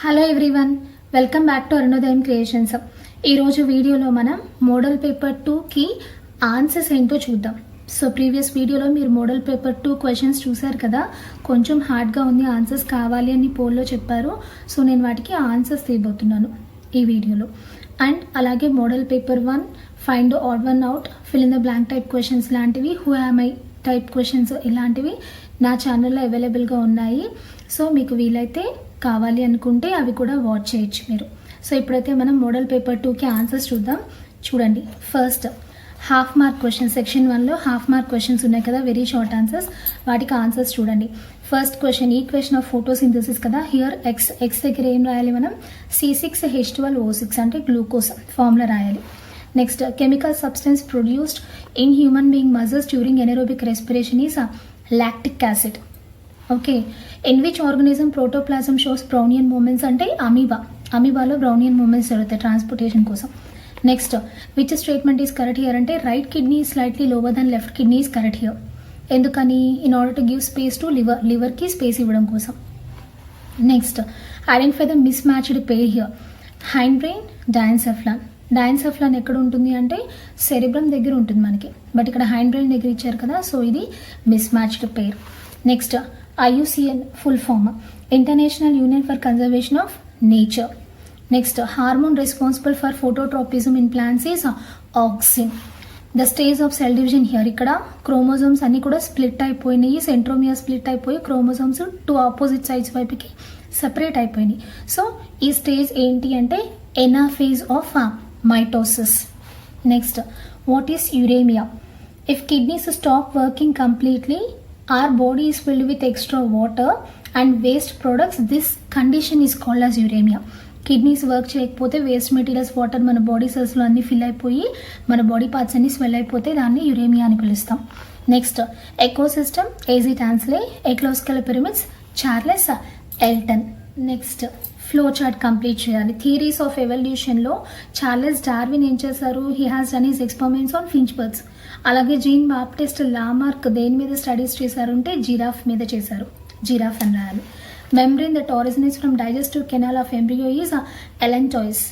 Hello everyone, welcome back to Arunodayam creations. ఈరోజు వీడియోలో మనం మోడల్ పేపర్ 2కి ఆన్సర్స్ ఏంటో చూద్దాం. సో ప్రీవియస్ వీడియోలో మీరు మోడల్ పేపర్ 2 క్వశ్చన్స్ చూసారు కదా, కొంచెం హార్డ్గా ఉంది, ఆన్సర్స్ కావాలి అని పోల్లో చెప్పారు. సో నేను వాటికి ఆన్సర్స్ తీయబోతున్నాను ఈ వీడియోలో. అండ్ అలాగే model paper 1 find odd one out, fill in the blank type questions లాంటివి, who am I type questions ఇలాంటివి నా ఛానల్లో అవైలబుల్గా ఉన్నాయి. సో మీకు వీలైతే కావాలి అనుకుంటే అవి కూడా వాచ్ చేయొచ్చు మీరు. సో ఇప్పుడైతే మనం మోడల్ పేపర్ 2కి ఆన్సర్స్ చూద్దాం. చూడండి, first half mark questions. Section 1లో హాఫ్ మార్క్ క్వశ్చన్స్ ఉన్నాయి కదా, వెరీ షార్ట్ ఆన్సర్స్. వాటికి ఆన్సర్స్ చూడండి. First question, equation of photosynthesis కదా. హియర్ ఎక్స్ దగ్గర ఏం రాయాలి మనం? C6H12O6 అంటే గ్లూకోజ్ ఫార్ములా రాయాలి. Next, chemical substance produced in human being muscles during anaerobic respiration is lactic acid. Okay, in which organism protoplasm shows Brownian movements అంటే అమీబాలో Brownian movements జరుగుతాయి ట్రాన్స్పోర్టేషన్ కోసం. Next, which statement is correct here అంటే right kidney slightly lower then left kidney is correct here. ఎందుకని? In order to give space to లివర్కి space ఇవ్వడం కోసం. Next, identify the mismatched pair here. Hindbrain, diencephalon. Diencephalon ఎక్కడ ఉంటుంది అంటే cerebrum దగ్గర ఉంటుంది మనకి, బట్ ఇక్కడ హైండ్ బ్రెయిన్ దగ్గర ఇచ్చారు కదా, సో ఇది mismatched pair. Next, IUCN full form, international union for conservation of nature. Next, hormone responsible for phototropism in plants is auxin. The stage of cell division here, ఇక్కడ chromosomes అన్ని కూడా split అయిపోయినాయి, centromere split అయిపోయి chromosomes 2 opposite sides వైపుకి separate అయిపోయినాయి. So ఈ stage ఏంటి అంటే anaphase of mitosis. Next, what is uremia? If kidneys stop working completely, our body is filled with extra water and waste products, this condition is called as uremia. Kidneys work చేయకపోతే waste materials, water మన body సెల్స్లో అన్ని fill అయిపోయి మన body parts అన్ని swell అయిపోతే దాన్ని uraemia అని పిలుస్తాం. Next, ecosystem A G Tansley, ecological pyramids Charles Elton. Next, flow chart complete చేయాలి. థియరీస్ ఆఫ్ ఎవల్యూషన్లో చార్లెస్ డార్విన్ ఏం చేశారు? He has done his experiments on finch birds. అలాగే జీన్ బాప్టిస్ట్ లామార్క్ దేని మీద స్టడీస్ చేశారు అంటే జిరాఫ్ మీద చేశారు, జిరాఫ్ అని రాయాలి. Membrane that originates from digestive canal of embryo is allantois.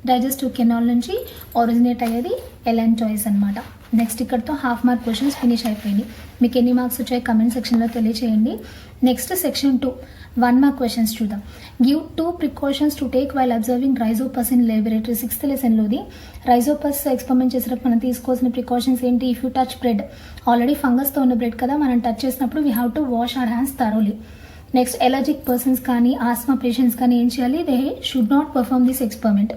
Digestive canal నుంచి ఆరిజినేట్ అయ్యేది ఎలాంటాయిస్ అనమాట. నెక్స్ట్, ఇక్కడతో హాఫ్ మార్క్ క్వశ్చన్స్ ఫినిష్ అయిపోయింది. మీకు ఎన్ని మార్క్స్ వచ్చాయి కమెంట్ సెక్షన్లో తెలియచేయండి. నెక్స్ట్, సెక్షన్ 2 1 మార్క్ క్వశ్చన్స్ చూద్దాం. Give 2 precautions to take while observing Rhizopus in laboratory. 6th లెసన్లోది రైజోపస్ ఎక్స్పెరిమెంట్ చేసినప్పుడు మనం తీసుకోవాల్సిన ప్రికాషన్స్ ఏంటి? If you touch bread, already ఫంగస్తో ఉన్న బ్రెడ్ కదా, మనం టచ్ చేసినప్పుడు we have to wash our hands thoroughly. Next, allergic persons కానీ ఆస్మా పేషెంట్స్ కానీ ఏం చేయాలి? They should not perform this experiment.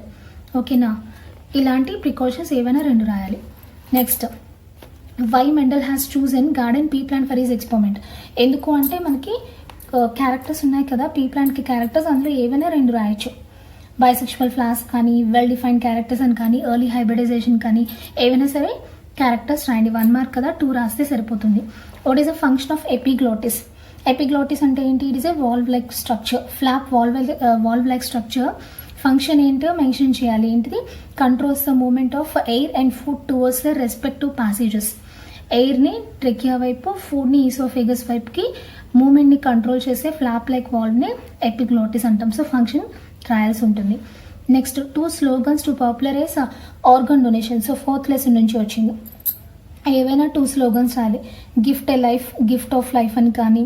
ఓకేనా? ఇలాంటి ప్రికాషన్స్ ఏవైనా 2 రాయాలి. Next, why Mendel has chosen garden pea plant for his experiment. ఎందుకు అంటే మనకి క్యారెక్టర్స్ ఉన్నాయి కదా పీ ప్లాంట్కి క్యారెక్టర్స్, అందులో ఏవైనా 2 రాయొచ్చు. బైసెక్షువల్ ఫ్లాస్ కానీ, వెల్ డిఫైన్డ్ క్యారెక్టర్స్ అని కానీ, ఎర్లీ హైబ్రిడైజేషన్ కానీ, ఏవైనా సరే క్యారెక్టర్స్ రాయండి. 1 మార్క్ కదా, 2 రాస్తే సరిపోతుంది. What is the function of epiglottis? Epiglottis అంటే ఏంటి? It is a valve like structure, flap valve like structure. Function ఏంటో మెన్షన్ చేయాలి. ఏంటిది? Controls the movement of air and food towards the respective passages. ఎయిర్ని trachea వైపు, ఫుడ్ని oesophagus వైపుకి మూమెంట్ని కంట్రోల్ చేసే ఫ్లాప్ లైక్ వాల్వ్ని ఎపిగ్లోటిస్ అంటాం. సో ఫంక్షన్ రాయాల్సి ఉంటుంది. Next, 2 slogans to popularise organ donation. So 4th lesson నుంచి వచ్చింది. ఏవైనా 2 స్లోగన్స్ రాయాలి. Gift A life, gift of life అని కానీ,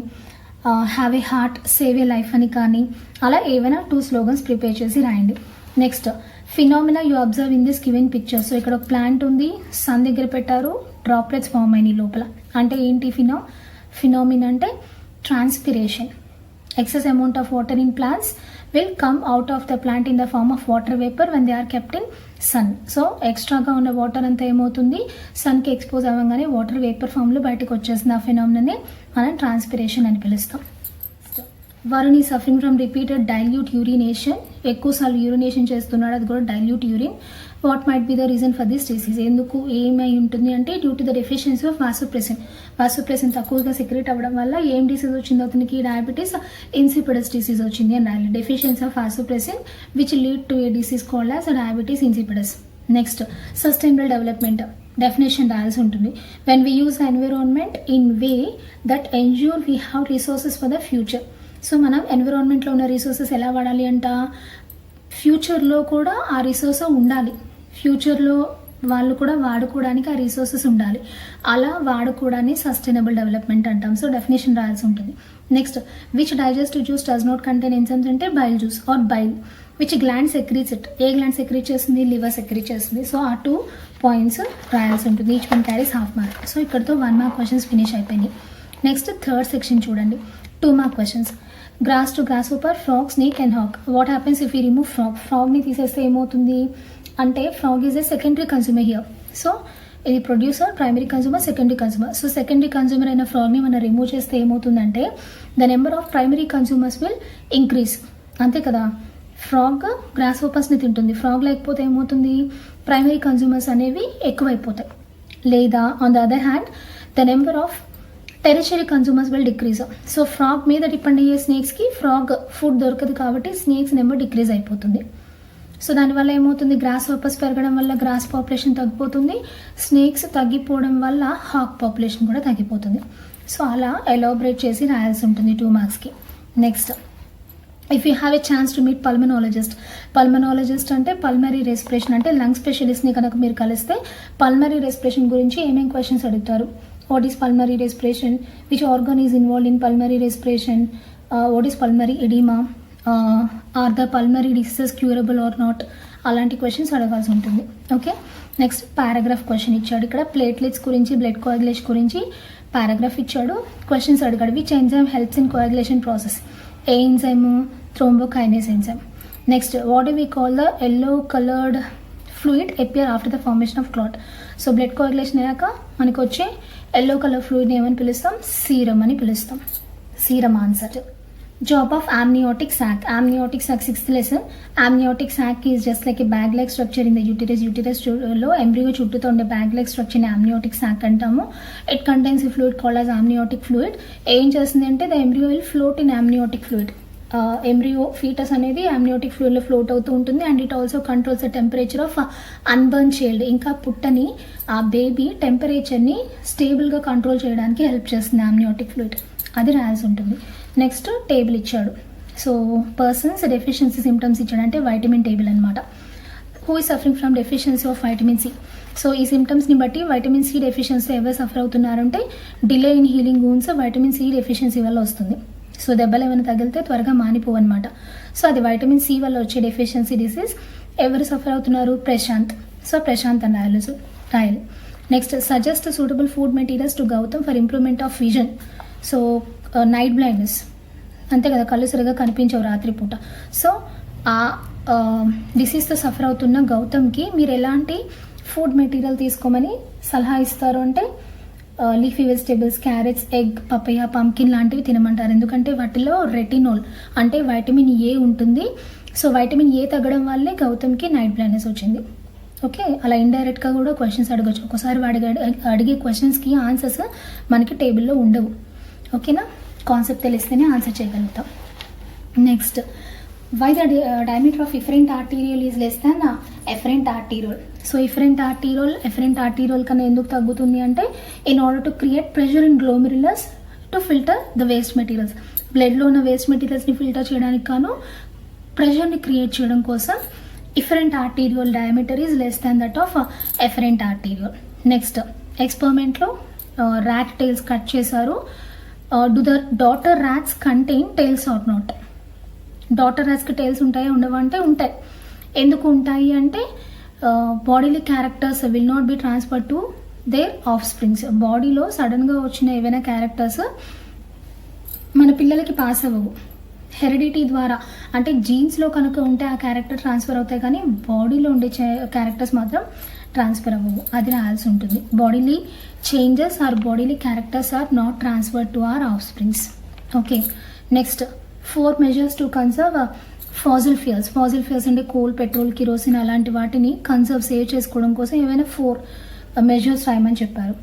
have a heart, save a life అని కానీ, అలా ఏవైనా 2 స్లోగన్స్ ప్రిపేర్ చేసి రాయండి. Next, phenomena you observe in this given picture. So ఇక్కడ ఒక ప్లాంట్ ఉంది, సన్ దగ్గర పెట్టారు, డ్రాప్లెట్స్ ఫామ్ అయినాయి లోపల. అంటే ఏంటి ఫినామినా అంటే transpiration. Excess amount of water in plants will come out of the plant in the form of water vapour when they are kept in sun. So ఎక్స్ట్రాగా ఉన్న వాటర్ అంతా ఏమవుతుంది? సన్కి ఎక్స్పోజ్ అవ్వగానే వాటర్ వేపర్ ఫామ్లో బయటకు వచ్చేస్తుంది. ఆ ఫినామినాని మనం ట్రాన్స్పిరేషన్ అని పిలుస్తాం. వరుణ్ ఈ suffering from repeated dilute urination. ఎక్కువసార్లు యూరినేషన్ చేస్తున్నాడు, అది కూడా dilute urine. What might be the reason for this disease? ఎందుకు ఏమై ఉంటుంది అంటే due to the deficiency of vasopressin. Vasopressin తక్కువగా సెక్రెట్ అవ్వడం వల్ల ఏం డిసీజ్ వచ్చింది అతనికి? డయాబెటీస్ ఇన్సిపిడస్ డిసీజ్ వచ్చింది అని రాయాలి. Deficiency of vasopressin which lead to A disease called as diabetes insipidus. Next, sustainable development definition రాయాల్సి ఉంటుంది. When we use the environment in way that ensure we have resources for the future. So మనం ఎన్విరాన్మెంట్లో ఉన్న resources ఎలా వాడాలి అంట, ఫ్యూచర్లో కూడా ఆ రిసోర్స్ ఉండాలి, ఫ్యూచర్లో వాళ్ళు కూడా వాడుకోవడానికి ఆ రిసోర్సెస్ ఉండాలి, అలా వాడుకోవడాన్ని సస్టైనబుల్ డెవలప్మెంట్ అంటాం. సో డెఫినేషన్ రాయాల్సి ఉంటుంది. Next, which digestive juice does not contain enzymes అంటే bile juice or bile. Which gland secretes it, ఏ గ్లాండ్ సెక్రీట్ చేస్తుంది, లివర్ సెక్రీట్ చేస్తుంది. సో ఆ 2 పాయింట్స్ రాయాల్సి ఉంటుంది. Each one carries half mark. So ఇక్కడతో 1 మార్క్ క్వశ్చన్స్ ఫినిష్ అయిపోయినాయి. Next third section చూడండి, 2 mark questions. Grass to grasshopper, frog, snake and hawk. What happens if you remove frog. ఫ్రాగ్ని తీసేస్తే ఏమవుతుంది అంటే frog is a secondary consumer here. So ఇది producer, primary consumer, secondary consumer. So secondary consumer అయిన ఫ్రాగ్ని మనం remove చేస్తే ఏమవుతుందంటే the number of primary consumers will increase. అంతే కదా, ఫ్రాగ్ గ్రాస్ హోపర్స్ని తింటుంది, ఫ్రాగ్ లేకపోతే ఏమవుతుంది, ప్రైమరీ కన్స్యూమర్స్ అనేవి ఎక్కువైపోతాయి. లేదా on the other hand the number of tertiary consumers will decrease. So frog మీద డిపెండ్ అయ్యే స్నేక్స్కి ఫ్రాగ్ ఫుడ్ దొరకదు కాబట్టి స్నేక్స్ నెంబర్ డిక్రీజ్ అయిపోతుంది. సో దానివల్ల ఏమవుతుంది, గ్రాస్ హోపర్స్ పెరగడం వల్ల గ్రాస్ పాపులేషన్ తగ్గిపోతుంది, స్నేక్స్ తగ్గిపోవడం వల్ల హాక్ పాపులేషన్ కూడా తగ్గిపోతుంది. సో అలా ఎలాబరేట్ చేసి రాయాల్సి ఉంటుంది 2 మార్క్స్కి. Next, if you have a chance to meet pulmonologist. Pulmonologist అంటే పల్మరీ రెస్పిరేషన్ అంటే లంగ్ స్పెషలిస్ట్ని కనుక మీరు కలిస్తే పల్మరీ రెస్పిరేషన్ గురించి ఏమేమి క్వశ్చన్స్ అడుగుతారు. What is pulmonary respiration, which organ is involve in pulmonary respiration, what is pulmonary oedema, are the pulmonary diseases curable or not, అలాంటి క్వశ్చన్స్ అడగాల్సి ఉంటుంది. ఓకే, నెక్స్ట్ పారాగ్రాఫ్ క్వశ్చన్ ఇచ్చాడు. ఇక్కడ ప్లేట్లెట్స్ గురించి, blood coagulation గురించి paragraph ఇచ్చాడు, questions అడిగాడు. Which enzyme helps in coagulation process. ఏ enzyme, thrombokinase enzyme. Next, what do we call the yellow coloured fluid appear after the formation of clot. So blood coagulation అయ్యాక మనకు వచ్చే yellow colour ఫ్లూయిడ్ని ఏమని పిలుస్తాం, serum అని పిలుస్తాం. Serum answer. Job of amniotic sac. Amniotic sac 6th lesson. Amniotic sac is just like a bag like structure in the uterus. Uterus లో embryo చుట్టూతో ఉండే bag like structure ని amniotic sac అంటాము. It contains a fluid called as amniotic fluid. ఏం చేస్తుంది అంటే the embryo will float in amniotic fluid. Embryo foetus అనేది amniotic fluid లో ఫ్లోట్ అవుతూ ఉంటుంది. And it also controls the temperature of unborn child. ఇంకా పుట్టని ఆ బేబీ టెంపరేచర్ని స్టేబుల్గా కంట్రోల్ చేయడానికి హెల్ప్ చేస్తుంది amniotic fluid. అది రాయాల్సి ఉంటుంది. నెక్స్ట్ టేబుల్ ఇచ్చాడు. సో పర్సన్స్ డెఫిషియన్సీ సిమ్టమ్స్ ఇచ్చాడు అంటే వైటమిన్ టేబుల్ అనమాట. Who is suffering from deficiency of vitamin C. So ఈ సిమ్టమ్స్ని బట్టి వైటమిన్ సి డెఫిషియన్సీ ఎవరు సఫర్ అవుతున్నారంటే delay in healing wounds vitamin C deficiency వల్ల వస్తుంది. సో దెబ్బలు ఏమైనా తగిలితే త్వరగా మానిపోవు అనమాట. సో అది వైటమిన్ సి వల్ల వచ్చే డెఫిషియన్సీ డిసీజ్. ఎవరు సఫర్ అవుతున్నారు, ప్రశాంత్. సో ప్రశాంత్ అని రాయాలి. Next, suggest suitable food materials to Gautam for improvement of vision. So night blindness, అంతే కదా, కళ్ళు సరిగా కనిపించవు రాత్రిపూట. సో ఆ డిసీజ్తో సఫర్ అవుతున్న గౌతమ్కి మీరు ఎలాంటి ఫుడ్ మెటీరియల్ తీసుకోమని సలహా ఇస్తారు అంటే leafy vegetables, carrots, egg, papaya, pumpkin లాంటివి తినమంటారు. ఎందుకంటే వాటిలో రెటినోల్ అంటే వైటమిన్ ఏ ఉంటుంది. సో వైటమిన్ ఏ తగ్గడం వల్లే గౌతమ్కి నైట్ బ్లైండ్నెస్ వచ్చింది. ఓకే, అలా ఇండైరెక్ట్గా కూడా క్వశ్చన్స్ అడగచ్చు. ఒకసారి అడిగే క్వశ్చన్స్కి ఆన్సర్స్ మనకి టేబుల్లో ఉండవు. ఓకేనా, కాన్సెప్ట్ తెలిస్తేనే ఆన్సర్ చేయగలుగుతాం. Next, why the diameter of efferent arteriole is less than afferent arteriole. So efferent arteriole కన్నా ఎందుకు తగ్గుతుంది అంటే in order to create pressure in glomerulus to filter the waste materials. బ్లడ్లో ఉన్న వేస్ట్ మెటీరియల్స్ని ఫిల్టర్ చేయడానికి గాను ప్రెషర్ని క్రియేట్ చేయడం కోసం afferent arteriole diameter is less than that of efferent arteriole. Next, ఎక్స్పెరిమెంట్లో ర్యాట్ టైల్స్ కట్ చేశారు. Do the daughter rats contain tails or not. Daughter ర్యాట్స్కి tails ఉంటాయా ఉండవా అంటే ఉంటాయి. ఎందుకు ఉంటాయి అంటే bodily characters will not be transfer to their offsprings. బాడీలో సడన్గా వచ్చిన ఏవైనా క్యారెక్టర్స్ మన పిల్లలకి పాస్ అవ్వవు. హెరిడిటీ ద్వారా అంటే జీన్స్లో కనుక ఉంటే ఆ క్యారెక్టర్ ట్రాన్స్ఫర్ అవుతాయి, కానీ బాడీలో ఉండే క్యారెక్టర్స్ మాత్రం ట్రాన్స్ఫర్ అవ్వవు. అది రాయాల్సి ఉంటుంది. Bodily changes or bodily characters are not transfer to our offsprings. Okay, next 4 measures to conserve fossil fuels. Fossil fuels అంటే కోల్, పెట్రోల్, కిరోసిన్ అలాంటి వాటిని సేవ్ చేసుకోవడం కోసం ఏమైనా 4 మెజర్స్ రాయమని చెప్పారు.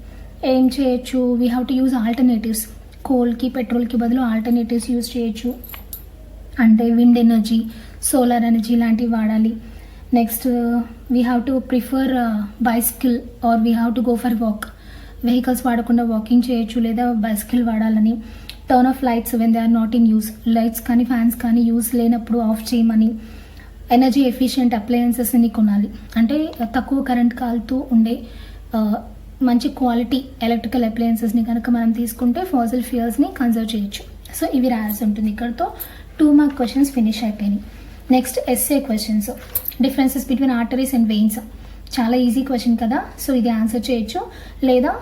ఏం చేయొచ్చు, we have to use alternatives. కోల్కి, పెట్రోల్కి బదులు ఆల్టర్నేటివ్స్ యూజ్ చేయొచ్చు. అంటే విండ్ ఎనర్జీ, సోలార్ ఎనర్జీ లాంటివి వాడాలి. Next, we have to prefer bicycle or we have to go for walk. Vehicles వాడకుండా వాకింగ్ చేయొచ్చు లేదా బైసికల్ వాడాలని. Turn off lights when they are not in use, lights కానీ fans కానీ use లేనప్పుడు off చేయమని. ఎనర్జీ ఎఫిషియెంట్ అప్లయన్సెస్ని కొనాలి, అంటే తక్కువ కరెంట్ కాలుతూ ఉండే మంచి క్వాలిటీ ఎలక్ట్రికల్ అప్లయన్సెస్ని కనుక మనం తీసుకుంటే ఫాసిల్ ఫ్యూయల్స్ని కన్సర్వ్ చేయొచ్చు. సో ఇవి రాయాల్సి ఉంటుంది. ఇక్కడతో 2 మార్క్ క్వశ్చన్స్ ఫినిష్ అయిపోయినాయి. Next S A questions. Differences between arteries and veins. చాలా ఈజీ క్వశ్చన్ కదా, సో ఇది ఆన్సర్ చేయొచ్చు. లేదా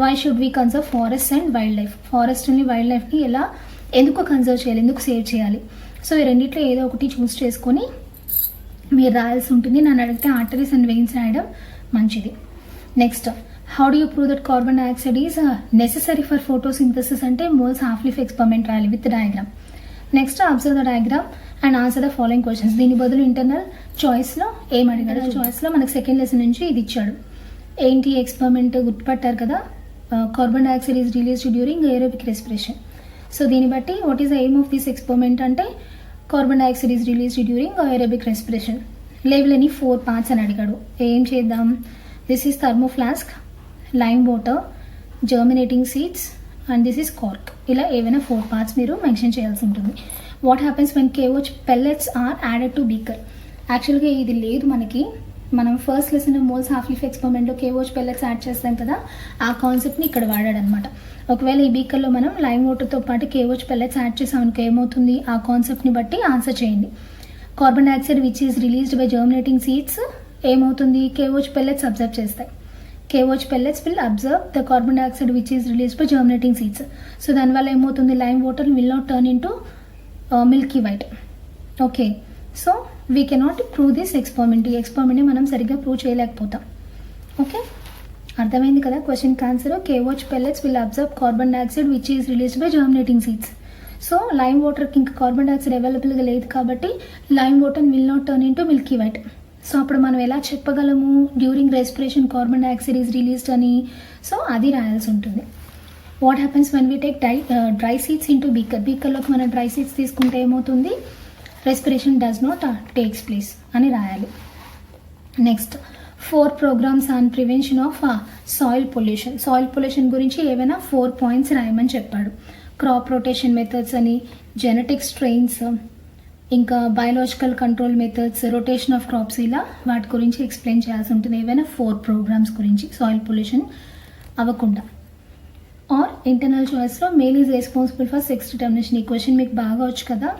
why should we conserve forest and wildlife, ఫారెస్ట్ని వైల్డ్ లైఫ్ని ఎందుకు కన్సర్వ్ చేయాలి, ఎందుకు సేవ్ చేయాలి. సో ఈ రెండిట్లో ఏదో ఒకటి చూస్ చేసుకొని మీరు రాయాల్సి ఉంటుంది. నన్ను అడిగితే ఆర్టరీస్ అండ్ వెయిన్స్ రాయడం మంచిది. Next, how do you prove that carbon dioxide is necessary for photosynthesis అంటే మోల్స్ హాఫ్ లీఫ్ ఎక్స్పెరిమెంట్ రాయాలి with diagram. Next, observe the diagram and answer the following questions. దీని బదులు ఇంటర్నల్ చాయిస్లో ఏం అడిగాడు? చాయిస్లో మనకు second lesson నుంచి ఇది ఇచ్చాడు. ఏంటి ఎక్స్పెరిమెంట్ గుర్తుపట్టారు కదా, carbon dioxide is released during aerobic respiration. So దీన్ని బట్టి what is the aim of this experiment అంటే carbon dioxide is released during aerobic respiration. Label అని 4 పార్ట్స్ అని అడిగాడు. ఏం చేద్దాం? This is thermoflask, lime water, germinating seeds and this is cork. ఇలా ఏవైనా 4 పార్ట్స్ మీరు మెన్షన్ చేయాల్సి ఉంటుంది. What happens when K O H pellets are added to beaker. యాక్చువల్గా ఇది లేదు మనకి, మనం first lesson Moll's half leaf ఎక్స్పెరిమెంట్లో కేఓహెచ్ పెల్లెట్స్ యాడ్ చేస్తాం కదా, ఆ కాన్సెప్ట్ని ఇక్కడ వాడాడనమాట. ఒకవేళ ఈ బీకర్లో మనం లైమ్ వాటర్తో పాటు కేఓహెచ్ పెల్లెట్స్ యాడ్ చేసామనుకో ఏమవుతుంది, ఆ కాన్సెప్ట్ని బట్టి ఆన్సర్ చేయండి. Carbon dioxide which is released by germinating seeds ఏమవుతుంది, కేఓహెచ్ పెల్లెట్స్ అబ్జర్వ్ చేస్తాయి. KOH pellets will absorb the carbon dioxide which is released by germinating seeds. So దానివల్ల ఏమవుతుంది, lime water will not turn into milky white. Okay, so we cannot prove this experiment. ఈ ఎక్స్పెరిమెంట్ని మనం సరిగ్గా prove చేయలేకపోతాం. Okay, అర్థమైంది కదా క్వశ్చన్కి answer. KOH pellets will absorb carbon dioxide which is released by germinating seeds. So lime వాటర్కి ఇంకా carbon dioxide అవైలబుల్గా లేదు కాబట్టి lime water will not turn into milky white. So అప్పుడు మనం ఎలా చెప్పగలము, during respiration carbon dioxide is released అని. సో అది రాయాల్సి ఉంటుంది. What happens when we take dry seeds into బీకర్లోకి మనం డ్రై సీడ్స్ తీసుకుంటే ఏమవుతుంది, respiration does not takes place అని రాయాలి. Next, 4 programmes on prevention of soil pollution. Soil pollution గురించి ఏవైనా 4 పాయింట్స్ రాయమని చెప్పాడు. క్రాప్ రొటేషన్ మెథడ్స్ అని, జెనెటిక్ స్ట్రెయిన్స్, ఇంకా biological control methods, rotation of crops, ఇలా వాటి గురించి ఎక్స్ప్లెయిన్ చేయాల్సి ఉంటుంది. ఏవైనా 4 ప్రోగ్రామ్స్ గురించి సాయిల్ పొల్యూషన్ అవ్వకుండా. ఆర్ ఇంటర్నల్ చాయిస్లో male is responsible for sex determination. ఈ క్వశ్చన్ మీకు బాగా వచ్చు కదా.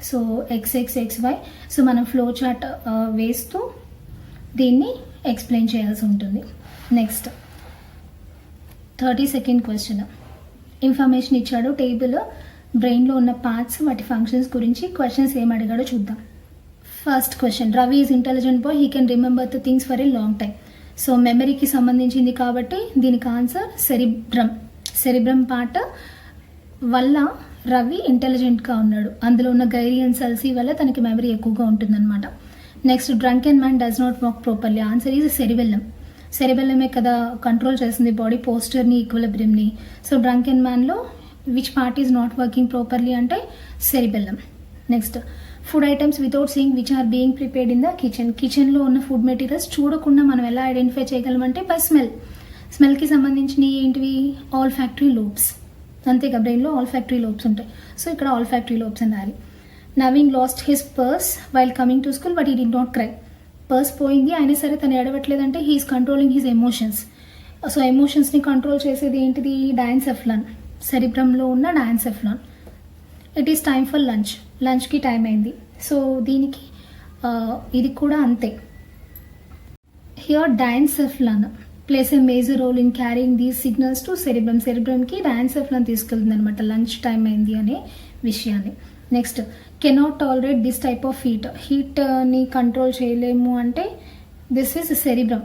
సో XX XY, సో మనం ఫ్లో చార్ట్ వేస్తూ దీన్ని ఎక్స్ప్లెయిన్ చేయాల్సి ఉంటుంది. Next 32nd question. ఇన్ఫర్మేషన్ ఇచ్చాడు, టేబుల్ బ్రెయిన్లో ఉన్న పార్ట్స్, వాటి ఫంక్షన్స్ గురించి క్వశ్చన్స్ ఏం అడిగాడో చూద్దాం. First question, Ravi is intelligent boy, he can remember the things for a long time. So మెమరీకి సంబంధించింది కాబట్టి దీనికి ఆన్సర్ సెరిబ్రమ్. సెరిబ్రమ్ పార్ట్ వల్ల రవి ఇంటెలిజెంట్గా ఉన్నాడు. అందులో ఉన్న గైరియన్ సెల్స్ వల్ల తనకి మెమరీ ఎక్కువగా ఉంటుందన్నమాట. Next, drunk and man does not walk properly. Answer is cerebellum. సెరిబెల్లమే కదా కంట్రోల్ చేస్తుంది బాడీ పోస్చర్ని, ఈక్విలిబ్రియంని. సో డ్రంక్ అండ్ మ్యాన్లో which part is not working properly అంటే cerebellum. Next, food items without seeing which are being prepared in the kitchen. కిచెన్లో ఉన్న food materials చూడకుండా మనం ఎలా ఐడెంటిఫై చేయగలమంటే బై స్మెల్. స్మెల్కి సంబంధించినవి ఏంటివి, ఆల్ ఫ్యాక్టరీ లోబ్స్. అంతేగా, బ్రెయిన్లో ఆల్ ఫ్యాక్టరీ లోబ్స్ ఉంటాయి. సో ఇక్కడ ఆల్ ఫ్యాక్టరీ లోబ్స్ అని రాయాలి. Naveen lost his purse while coming to school but he did not cry. Purse పోయింది అయినా సరే తను ఏడవట్లేదంటే he is controlling his emotions. So ఎమోషన్స్ని కంట్రోల్ చేసేది ఏంటిది, డయాన్సెఫ్లాన్. సెరిబ్రమ్లో ఉన్న diencephalon. It is time for lunch. లంచ్కి టైం అయింది. సో దీనికి ఇది కూడా అంతే. Here diencephalon plays a major role in carrying these signals to cerebrum. సెరిబ్రమ్కి డయాన్సెఫ్లాన్ తీసుకెళ్తుంది అనమాట లంచ్ టైం అయింది అనే విషయాన్ని. Next, cannot tolerate this type of heat. హీట్ని కంట్రోల్ చేయలేము అంటే దిస్ ఈజ్ సెరిబ్రమ్.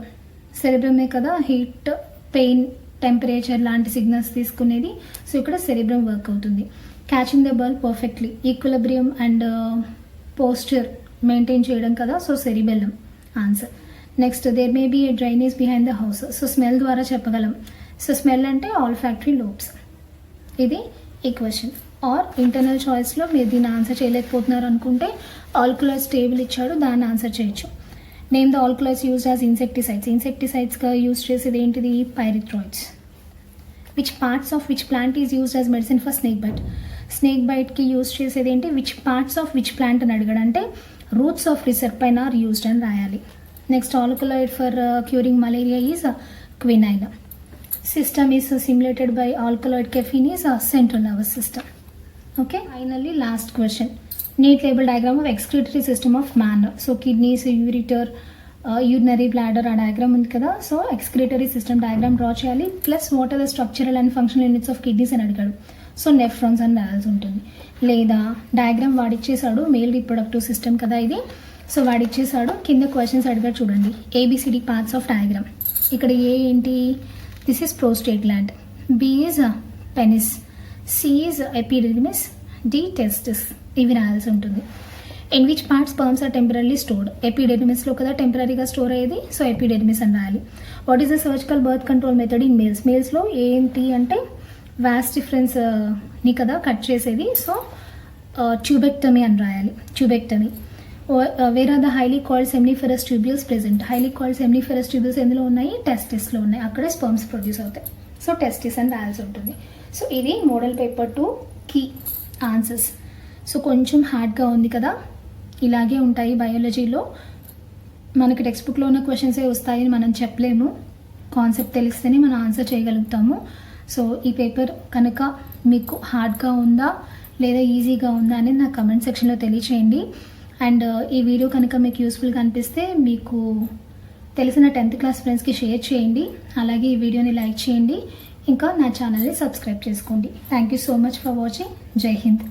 సెరిబ్రమే కదా హీట్, పెయిన్, టెంపరేచర్ లాంటి సిగ్నల్స్ తీసుకునేది. సో ఇక్కడ సెరిబ్రమ్ వర్క్ అవుతుంది. Catching the ball perfectly, equilibrium and posture maintain చేయడం కదా. So cerebellum answer. Next, there may be a drainage behind the house. So smell ద్వారా చెప్పగలం. సో స్మెల్ అంటే ఆల్ ఫ్యాక్టరీ లోబ్స్. ఇది ఈ క్వశ్చన్. ఆర్ ఇంటర్నల్ చాయిస్లో మీరు దీన్ని ఆన్సర్ చేయలేకపోతున్నారు అనుకుంటే ఆల్కలాయిడ్స్ టేబుల్ ఇచ్చాడు, దాన్ని ఆన్సర్ చేయొచ్చు. Name the alkaloids used as insecticides. ఇన్సెక్టిసైడ్స్గా యూజ్ చేసేది ఏంటిది, pyrethroids. Which parts of which plant is used as medicine for snake bite. Snake బైట్కి యూజ్ చేసేది ఏంటి, which parts of which plant అని అడిగాడు, అంటే roots of reserpine are used అని రాయాలి. Next alkaloid for curing malaria is quinine. System is simulated by alkaloid caffeine is central nervous system. Okay, finally last question, neat label diagram of excretory system of man. So kidneys, ureter, urinary bladder ఆ diagram ఉంది కదా, so excretory system diagram draw చేయాలి. Plus what are the structural and functional units of kidneys అని అడిగాడు, so nephrons అని రాయాల్సి ఉంటుంది. లేదా డయాగ్రామ్ వాడిచ్చేసాడు, మేల్ రీప్రొడక్టివ్ సిస్టమ్ కదా ఇది, సో వాడిచ్చేసాడు, కింద క్వశ్చన్స్ అడిగాడు చూడండి, ఏబిసిడి పార్ట్స్ ఆఫ్ డయాగ్రామ్. ఇక్కడ ఏ ఏంటి, this is prostate gland, B is penis, C is epididymis, D testis, ఇవి రాయాల్సి ఉంటుంది. In which parts sperms are temporary stored, ఎపిడెర్మిస్లో కదా టెంపరీగా స్టోర్ అయ్యేది, సో ఎపిడెర్మిస్ అని రాయాలి. What is the surgical birth control method in males, మేల్స్లో ఏంటి అంటే వాస్ డిఫరెన్స్ని కదా కట్ చేసేది, సో ట్యూబెక్టమీ అని రాయాలి, tubectomy. Where are the highly called seminiferous tubules present, highly called seminiferous tubules ఎందులో ఉన్నాయి, టెస్టిస్లో ఉన్నాయి, అక్కడే స్పర్మ్స్ ప్రొడ్యూస్ అవుతాయి, సో టెస్టిస్ అని రాయాల్సి ఉంటుంది. సో ఇది model paper 2 key answers. So కొంచెం హార్డ్గా ఉంది కదా, ఇలాగే ఉంటాయి బయాలజీలో, మనకి టెక్స్ట్ బుక్లో ఉన్న క్వశ్చన్సే వస్తాయని మనం చెప్పలేము, కాన్సెప్ట్ తెలిస్తేనే మనం ఆన్సర్ చేయగలుగుతాము. సో ఈ పేపర్ కనుక మీకు హార్డ్గా ఉందా లేదా ఈజీగా ఉందా అనేది నాకు కమెంట్ సెక్షన్లో తెలియచేయండి. అండ్ ఈ వీడియో కనుక మీకు యూస్ఫుల్గా అనిపిస్తే మీకు తెలిసిన 10th క్లాస్ ఫ్రెండ్స్కి షేర్ చేయండి, అలాగే ఈ వీడియోని లైక్ చేయండి, ఇంకా నా ఛానల్ని సబ్స్క్రైబ్ చేసుకోండి. Thank you so much for watching. జై హింద్.